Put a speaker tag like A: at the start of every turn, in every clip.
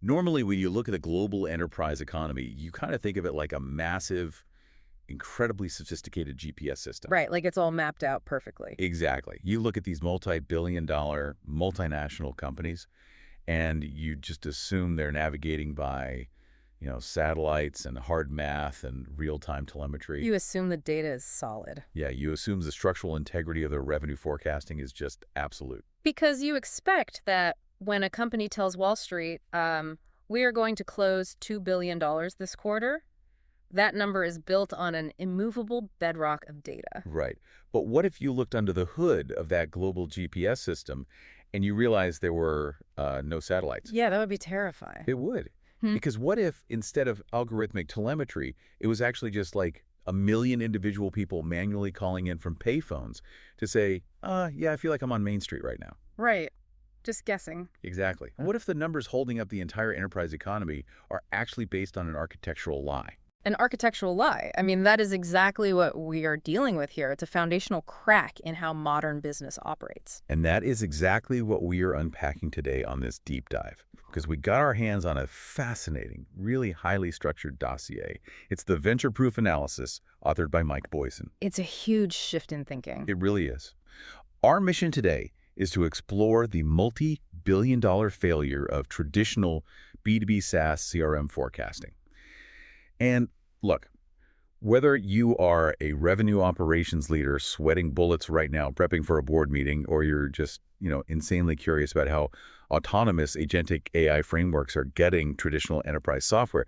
A: Normally, when you look at the global enterprise economy, you kind of think of it like a massive, incredibly sophisticated GPS system.
B: Right, like it's all mapped out perfectly.
A: Exactly. You look at these multi-billion-dollar multinational companies, and you just assume they're navigating by, satellites and hard math and real-time telemetry.
B: You assume the data is solid.
A: Yeah, you assume the structural integrity of their revenue forecasting is just absolute.
B: Because you expect that when a company tells Wall Street, we are going to close $2 billion this quarter, that number is built on an immovable bedrock of data.
A: Right. But what if you looked under the hood of that global GPS system and you realized there were no satellites?
B: Yeah, that would be terrifying.
A: It would. Because what if, instead of algorithmic telemetry, it was actually just like a million individual people manually calling in from payphones to say, yeah, I feel like I'm on Main Street right now.
B: Right. Just guessing.
A: Exactly. What if the numbers holding up the entire enterprise economy are actually based on an architectural lie?
B: An architectural lie. I mean, that is exactly what we are dealing with here. It's a foundational crack in how modern business operates.
A: And that is exactly what we are unpacking today on this deep dive, because we got our hands on a fascinating, really highly structured dossier. It's the Venture Proof Analysis, authored by Mike Boysen.
B: It's a huge shift in thinking.
A: It really is. Our mission today is to explore the multi-billion-dollar failure of traditional B2B SaaS CRM forecasting. And look, whether you are a revenue operations leader sweating bullets right now, prepping for a board meeting, or you're just, insanely curious about how autonomous agentic AI frameworks are getting traditional enterprise software,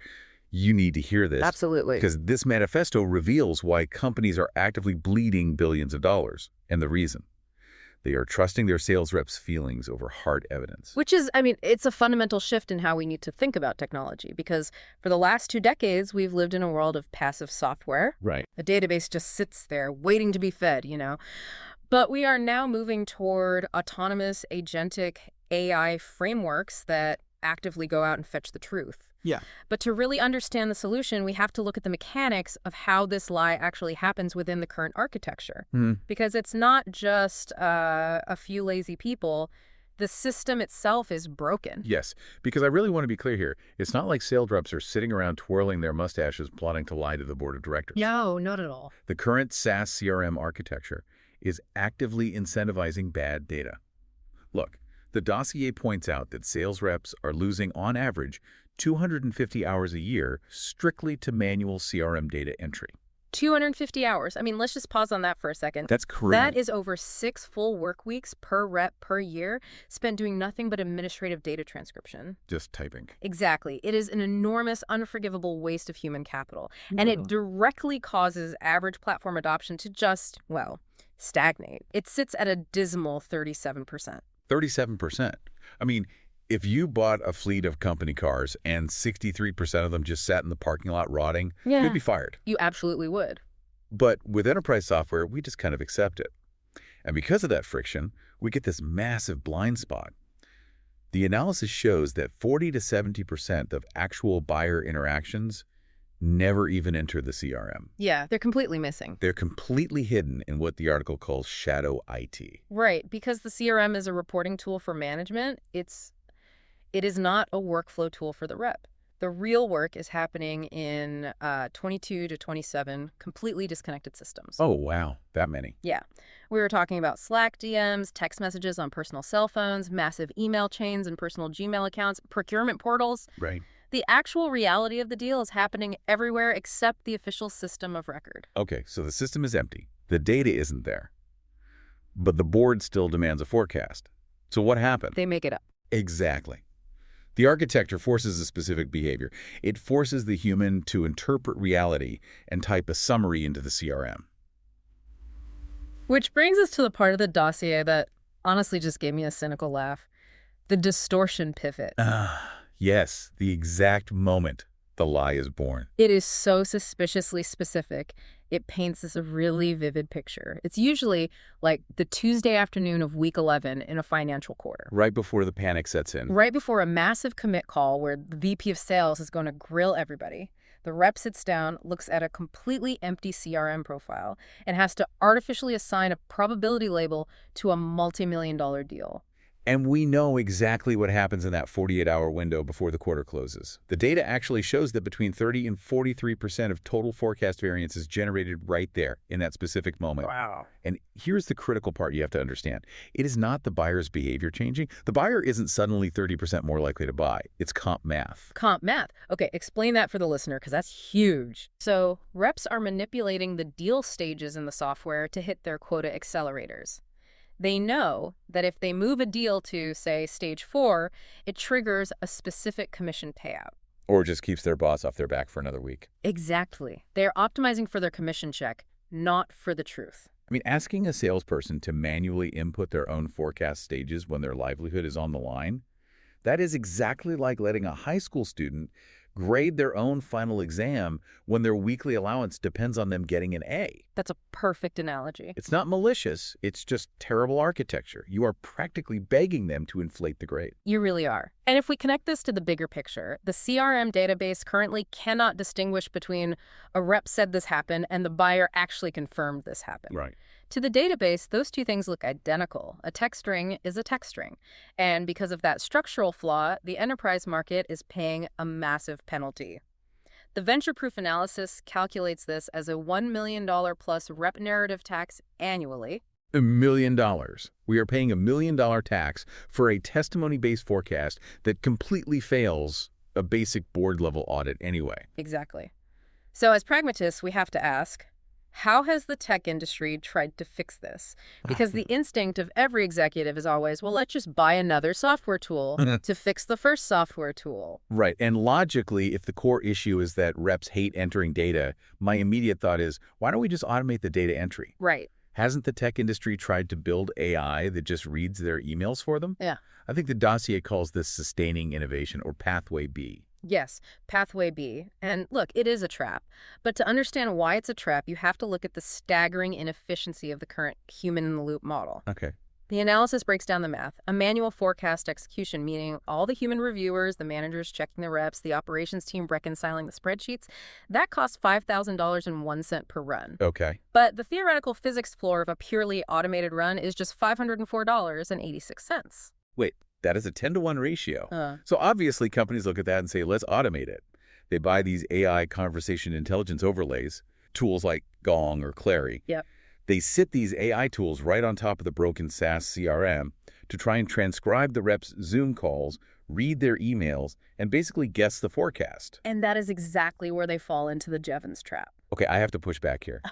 A: you need to hear this.
B: Absolutely.
A: Because this manifesto reveals why companies are actively bleeding billions of dollars. And the reason: they are trusting their sales reps' feelings over hard evidence.
B: Which is, it's a fundamental shift in how we need to think about technology, because for the last 2 decades, we've lived in a world of passive software.
A: Right.
B: A database just sits there waiting to be fed, But we are now moving toward autonomous agentic AI frameworks that actively go out and fetch the truth.
A: Yeah.
B: But to really understand the solution, we have to look at the mechanics of how this lie actually happens within the current architecture. Because it's not just a few lazy people. The system itself is broken.
A: Yes, because I really want to be clear here. It's not like sales reps are sitting around twirling their mustaches plotting to lie to the board of directors.
B: No, not at all.
A: The current SaaS CRM architecture is actively incentivizing bad data. Look, the dossier points out that sales reps are losing, on average, 250 hours a year strictly to manual CRM data entry.
B: 250 hours. Let's just pause on that for a second.
A: That's correct.
B: That is over 6 full work weeks per rep per year spent doing nothing but administrative data transcription.
A: Just typing.
B: Exactly. It is an enormous, unforgivable waste of human capital. And it directly causes average platform adoption to just, stagnate. It sits at a dismal 37%.
A: 37%. If you bought a fleet of company cars and 63% of them just sat in the parking lot rotting, you'd be fired.
B: You absolutely would.
A: But with enterprise software, we just kind of accept it. And because of that friction, we get this massive blind spot. The analysis shows that 40 to 70% of actual buyer interactions never even enter the CRM.
B: Yeah, they're completely missing.
A: They're completely hidden in what the article calls shadow IT.
B: Right, because the CRM is a reporting tool for management, it is not a workflow tool for the rep. The real work is happening in 22 to 27 completely disconnected systems.
A: Oh, wow. That many.
B: Yeah. We were talking about Slack DMs, text messages on personal cell phones, massive email chains and personal Gmail accounts, procurement portals.
A: Right.
B: The actual reality of the deal is happening everywhere except the official system of record.
A: Okay, so the system is empty. The data isn't there. But the board still demands a forecast. So what happened?
B: They make it up.
A: Exactly. The architecture forces a specific behavior. It forces the human to interpret reality and type a summary into the CRM.
B: Which brings us to the part of the dossier that honestly just gave me a cynical laugh. The distortion pivot.
A: Yes, the exact moment the lie is born.
B: It is so suspiciously specific. It paints this really vivid picture. It's usually like the Tuesday afternoon of week 11 in a financial quarter.
A: Right before the panic sets in.
B: Right before a massive commit call where the VP of sales is going to grill everybody. The rep sits down, looks at a completely empty CRM profile, and has to artificially assign a probability label to a multi-million-dollar deal.
A: And we know exactly what happens in that 48-hour window before the quarter closes. The data actually shows that between 30 and 43% of total forecast variance is generated right there in that specific moment.
B: Wow.
A: And here's the critical part you have to understand. It is not the buyer's behavior changing. The buyer isn't suddenly 30% more likely to buy. It's comp math.
B: Comp math. Okay, explain that for the listener, because that's huge. So reps are manipulating the deal stages in the software to hit their quota accelerators. They know that if they move a deal to, say, stage 4, it triggers a specific commission payout.
A: Or just keeps their boss off their back for another week.
B: Exactly. They're optimizing for their commission check, not for the truth.
A: I mean, asking a salesperson to manually input their own forecast stages when their livelihood is on the line, that is exactly like letting a high school student grade their own final exam when their weekly allowance depends on them getting an A.
B: That's a perfect analogy.
A: It's not malicious, it's just terrible architecture. You are practically begging them to inflate the grade.
B: You really are. And if we connect this to the bigger picture, the CRM database currently cannot distinguish between a rep said this happened and the buyer actually confirmed this happened.
A: Right.
B: To the database, those two things look identical. A text string is a text string. And because of that structural flaw, the enterprise market is paying a massive penalty. The venture-proof analysis calculates this as a $1 million plus rep narrative tax annually.
A: $1 million. We are paying $1 million tax for a testimony-based forecast that completely fails a basic board-level audit anyway.
B: Exactly. So as pragmatists, we have to ask, how has the tech industry tried to fix this? Because the instinct of every executive is always, well, let's just buy another software tool to fix the first software tool.
A: Right. And logically, if the core issue is that reps hate entering data, my immediate thought is, why don't we just automate the data entry?
B: Right.
A: Hasn't the tech industry tried to build AI that just reads their emails for them?
B: Yeah.
A: I think the dossier calls this sustaining innovation, or pathway B.
B: Yes, pathway B. And look, it is a trap. But to understand why it's a trap, you have to look at the staggering inefficiency of the current human-in-the-loop model.
A: Okay.
B: The analysis breaks down the math. A manual forecast execution, meaning all the human reviewers, the managers checking the reps, the operations team reconciling the spreadsheets, that costs $5,000.01 per run.
A: Okay.
B: But the theoretical physics floor of a purely automated run is just $504.86.
A: Wait, that is a 10-to-1 ratio. So obviously companies look at that and say, let's automate it. They buy these AI conversation intelligence overlays, tools like Gong or Clary.
B: Yep.
A: They sit these AI tools right on top of the broken SaaS CRM to try and transcribe the reps' Zoom calls, read their emails, and basically guess the forecast.
B: And that is exactly where they fall into the Jevons trap.
A: Okay, I have to push back here.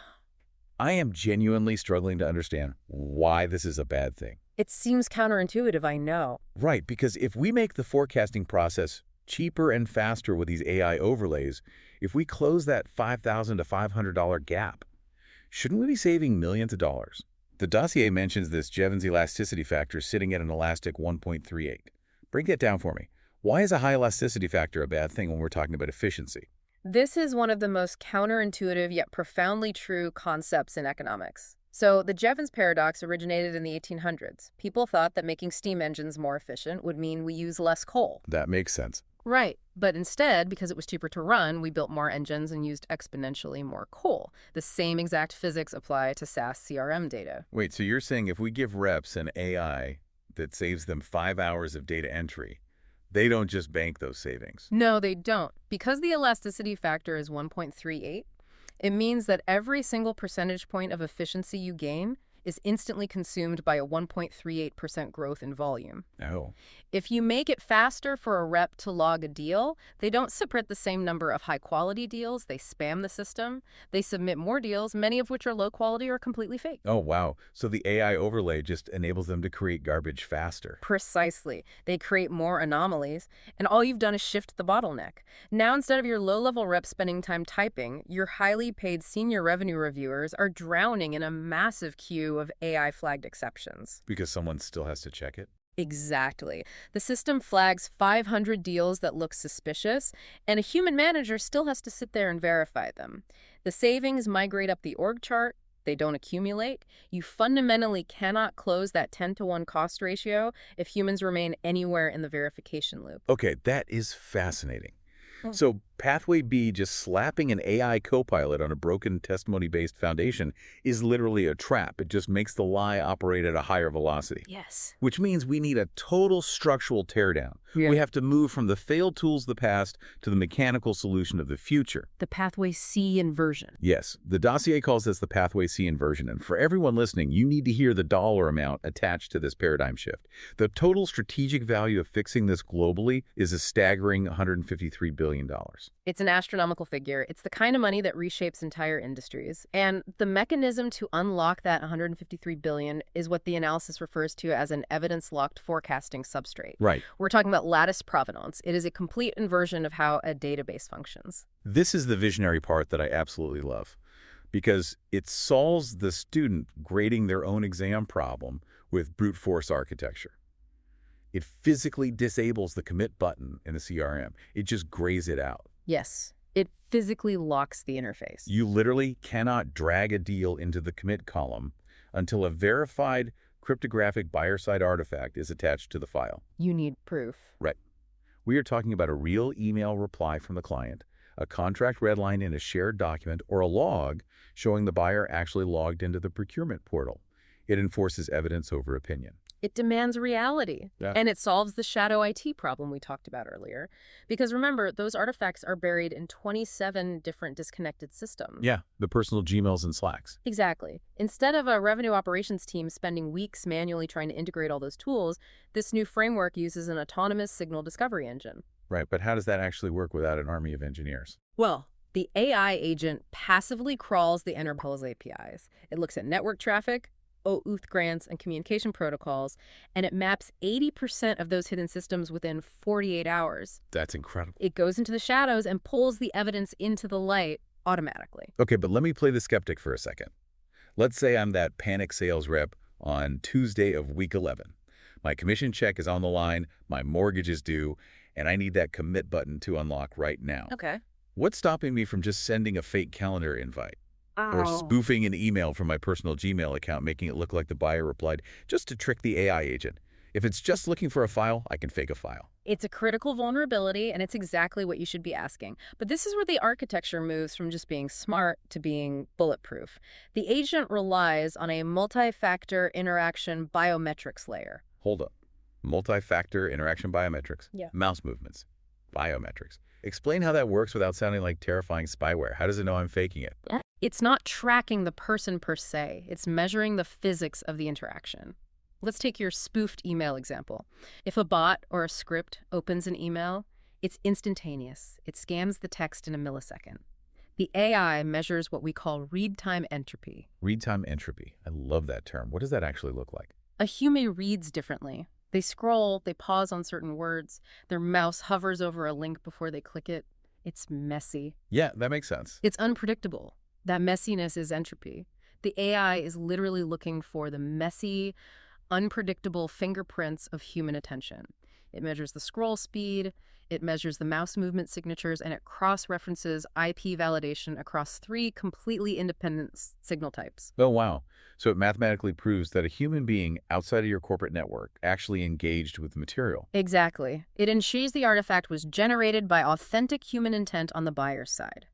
A: I am genuinely struggling to understand why this is a bad thing.
B: It seems counterintuitive, I know.
A: Right, because if we make the forecasting process cheaper and faster with these AI overlays, if we close that $5,000 to $500 gap, shouldn't we be saving millions of dollars? The dossier mentions this Jevons elasticity factor sitting at an elastic 1.38. Break that down for me. Why is a high elasticity factor a bad thing when we're talking about efficiency?
B: This is one of the most counterintuitive yet profoundly true concepts in economics. So the Jevons paradox originated in the 1800s. People thought that making steam engines more efficient would mean we use less coal.
A: That makes sense.
B: Right. But instead, because it was cheaper to run, we built more engines and used exponentially more coal. The same exact physics apply to SaaS CRM data.
A: Wait, so you're saying if we give reps an AI that saves them 5 hours of data entry, they don't just bank those savings?
B: No, they don't. Because the elasticity factor is 1.38, it means that every single percentage point of efficiency you gain is instantly consumed by a 1.38% growth in volume.
A: Oh.
B: If you make it faster for a rep to log a deal, they don't submit the same number of high-quality deals. They spam the system. They submit more deals, many of which are low quality or completely fake.
A: Oh, wow. So the AI overlay just enables them to create garbage faster.
B: Precisely. They create more anomalies, and all you've done is shift the bottleneck. Now, instead of your low-level reps spending time typing, your highly paid senior revenue reviewers are drowning in a massive queue of AI-flagged exceptions.
A: Because someone still has to check it?
B: Exactly. The system flags 500 deals that look suspicious, and a human manager still has to sit there and verify them. The savings migrate up the org chart. They don't accumulate. You fundamentally cannot close that 10-to-1 cost ratio if humans remain anywhere in the verification loop.
A: Okay, that is fascinating. So Pathway B, just slapping an AI copilot on a broken testimony-based foundation, is literally a trap. It just makes the lie operate at a higher velocity.
B: Yes.
A: Which means we need a total structural teardown.
B: Yeah.
A: We have to move from the failed tools of the past to the mechanical solution of the future.
B: The pathway C inversion.
A: Yes, the dossier calls this the pathway C inversion, and for everyone listening, you need to hear the dollar amount attached to this paradigm shift. The total strategic value of fixing this globally is a staggering $153 billion.
B: It's an astronomical figure. It's the kind of money that reshapes entire industries. And the mechanism to unlock that $153 billion is what the analysis refers to as an evidence-locked forecasting substrate.
A: Right.
B: We're talking about lattice provenance. It is a complete inversion of how a database functions.
A: This is the visionary part that I absolutely love, because it solves the student grading their own exam problem with brute force architecture. It physically disables the commit button in the CRM. It just grays it out.
B: Yes, it physically locks the interface.
A: You literally cannot drag a deal into the commit column until a verified cryptographic buyer-side artifact is attached to the file.
B: You need proof.
A: Right. We are talking about a real email reply from the client, a contract redline in a shared document, or a log showing the buyer actually logged into the procurement portal. It enforces evidence over opinion.
B: It demands reality.
A: Yeah.
B: And it solves the shadow IT problem we talked about earlier. Because remember, those artifacts are buried in 27 different disconnected systems.
A: Yeah, the personal Gmails and Slacks.
B: Exactly. Instead of a revenue operations team spending weeks manually trying to integrate all those tools, this new framework uses an autonomous signal discovery engine.
A: Right, but how does that actually work without an army of engineers?
B: Well, the AI agent passively crawls the enterprise APIs. It looks at network traffic, OAuth grants, and communication protocols, and it maps 80% of those hidden systems within 48 hours.
A: That's incredible.
B: It goes into the shadows and pulls the evidence into the light automatically.
A: Okay, but let me play the skeptic for a second. Let's say I'm that panic sales rep on Tuesday of week 11. My commission check is on the line, my mortgage is due, and I need that commit button to unlock right now.
B: Okay.
A: What's stopping me from just sending a fake calendar invite? Or spoofing an email from my personal Gmail account, making it look like the buyer replied, just to trick the AI agent? If it's just looking for a file, I can fake a file.
B: It's a critical vulnerability, and it's exactly what you should be asking. But this is where the architecture moves from just being smart to being bulletproof. The agent relies on a multi-factor interaction biometrics layer.
A: Hold up. Multi-factor interaction biometrics.
B: Yeah.
A: Mouse movements. Biometrics. Explain how that works without sounding like terrifying spyware. How does it know I'm faking it?
B: It's not tracking the person per se. It's measuring the physics of the interaction. Let's take your spoofed email example. If a bot or a script opens an email, it's instantaneous. It scans the text in a millisecond. The AI measures what we call read-time entropy.
A: Read-time entropy. I love that term. What does that actually look like?
B: A human reads differently. They scroll, they pause on certain words, their mouse hovers over a link before they click it. It's messy.
A: Yeah, that makes sense.
B: It's unpredictable. That messiness is entropy. The AI is literally looking for the messy, unpredictable fingerprints of human attention. It measures the scroll speed, it measures the mouse movement signatures, and it cross-references IP validation across 3 completely independent signal types.
A: Oh, wow. So it mathematically proves that a human being outside of your corporate network actually engaged with the material.
B: Exactly. It ensures the artifact was generated by authentic human intent on the buyer's side.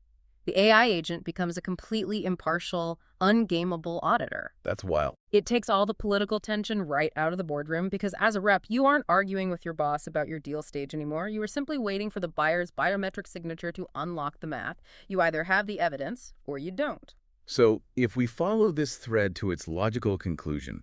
B: The AI agent becomes a completely impartial, ungameable auditor.
A: That's wild.
B: It takes all the political tension right out of the boardroom because as a rep, you aren't arguing with your boss about your deal stage anymore. You are simply waiting for the buyer's biometric signature to unlock the math. You either have the evidence or you don't.
A: So if we follow this thread to its logical conclusion,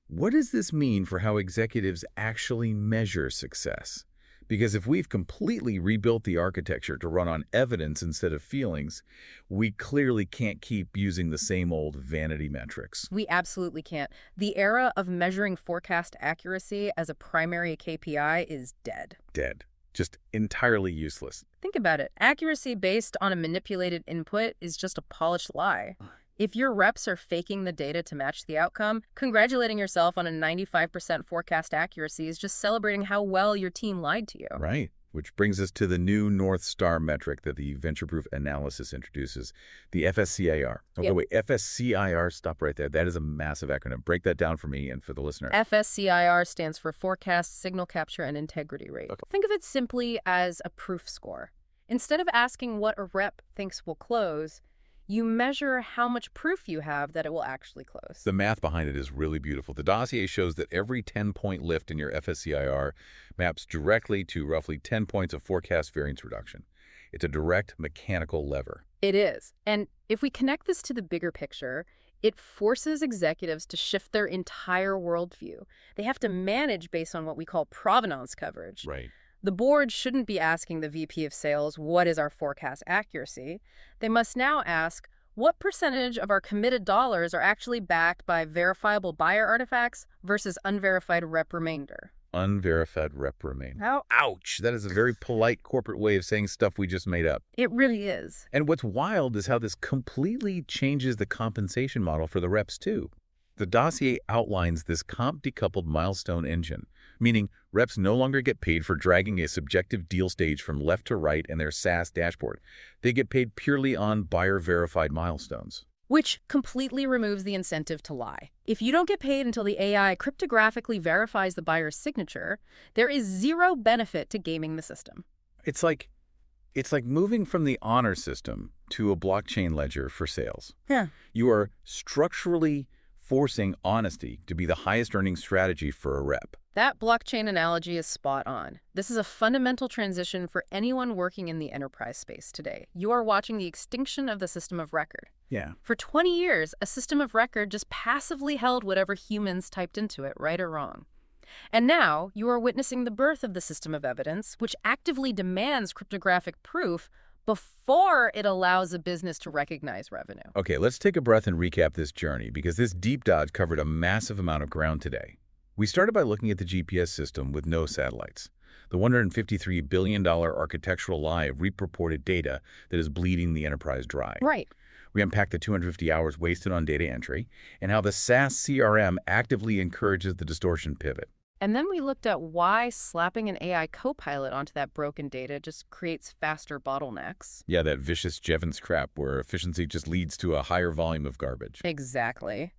A: what does this mean for how executives actually measure success? Because if we've completely rebuilt the architecture to run on evidence instead of feelings, we clearly can't keep using the same old vanity metrics.
B: We absolutely can't. The era of measuring forecast accuracy as a primary KPI is dead.
A: Dead. Just entirely useless.
B: Think about it. Accuracy based on a manipulated input is just a polished lie. If your reps are faking the data to match the outcome, congratulating yourself on a 95% forecast accuracy is just celebrating how well your team lied to you.
A: Right. Which brings us to the new North Star metric that the venture-proof analysis introduces, the FSCIR. Okay, wait, FSCIR, stop right there. That is a massive acronym. Break that down for me and for the listener.
B: FSCIR stands for Forecast, Signal Capture, and Integrity Rate.
A: Okay.
B: Think of it simply as a proof score. Instead of asking what a rep thinks will close, you measure how much proof you have that it will actually close.
A: The math behind it is really beautiful. The dossier shows that every 10-point lift in your FSCIR maps directly to roughly 10 points of forecast variance reduction. It's a direct mechanical lever.
B: It is. And if we connect this to the bigger picture, it forces executives to shift their entire worldview. They have to manage based on what we call provenance coverage.
A: Right.
B: The board shouldn't be asking the VP of sales, what is our forecast accuracy? They must now ask, what percentage of our committed dollars are actually backed by verifiable buyer artifacts versus unverified rep remainder?
A: Unverified rep remain.
B: How?
A: Ouch! That is a very polite corporate way of saying stuff we just made up.
B: It really is.
A: And what's wild is how this completely changes the compensation model for the reps, too. The dossier outlines this comp-decoupled milestone engine, meaning reps no longer get paid for dragging a subjective deal stage from left to right in their SaaS dashboard. They get paid purely on buyer-verified milestones.
B: Which completely removes the incentive to lie. If you don't get paid until the AI cryptographically verifies the buyer's signature, there is zero benefit to gaming the system.
A: It's like moving from the honor system to a blockchain ledger for sales.
B: Yeah.
A: You are structurally forcing honesty to be the highest earning strategy for a rep.
B: That blockchain analogy is spot on. This is a fundamental transition for anyone working in the enterprise space today. You are watching the extinction of the system of record.
A: Yeah.
B: For 20 years, a system of record just passively held whatever humans typed into it, right or wrong. And now, you are witnessing the birth of the system of evidence, which actively demands cryptographic proof before it allows a business to recognize revenue.
A: Okay, let's take a breath and recap this journey, because this deep dive covered a massive amount of ground today. We started by looking at the GPS system with no satellites, the $153 billion architectural lie of reported data that is bleeding the enterprise dry.
B: Right.
A: We unpacked the 250 hours wasted on data entry and how the SaaS CRM actively encourages the distortion pivot.
B: And then we looked at why slapping an AI copilot onto that broken data just creates faster bottlenecks.
A: Yeah, that vicious Jevons trap where efficiency just leads to a higher volume of garbage.
B: Exactly.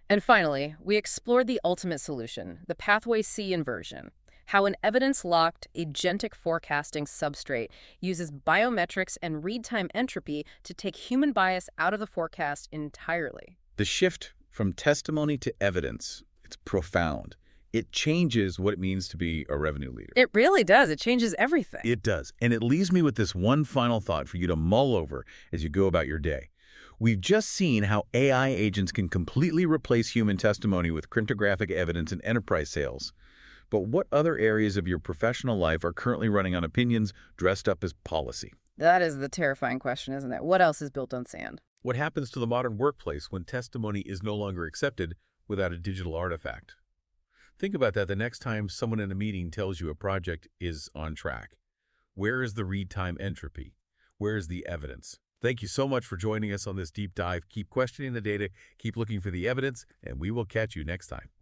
B: And finally, we explored the ultimate solution, the pathway C inversion, how an evidence-locked, agentic forecasting substrate uses biometrics and read-time entropy to take human bias out of the forecast entirely.
A: The shift from testimony to evidence, it's profound. It changes what it means to be a revenue leader.
B: It really does. It changes everything.
A: It does. And it leaves me with this one final thought for you to mull over as you go about your day. We've just seen how AI agents can completely replace human testimony with cryptographic evidence in enterprise sales. But what other areas of your professional life are currently running on opinions dressed up as policy?
B: That is the terrifying question, isn't it? What else is built on sand?
A: What happens to the modern workplace when testimony is no longer accepted without a digital artifact? Think about that the next time someone in a meeting tells you a project is on track. Where is the read-time entropy? Where is the evidence? Thank you so much for joining us on this deep dive. Keep questioning the data, keep looking for the evidence, and we will catch you next time.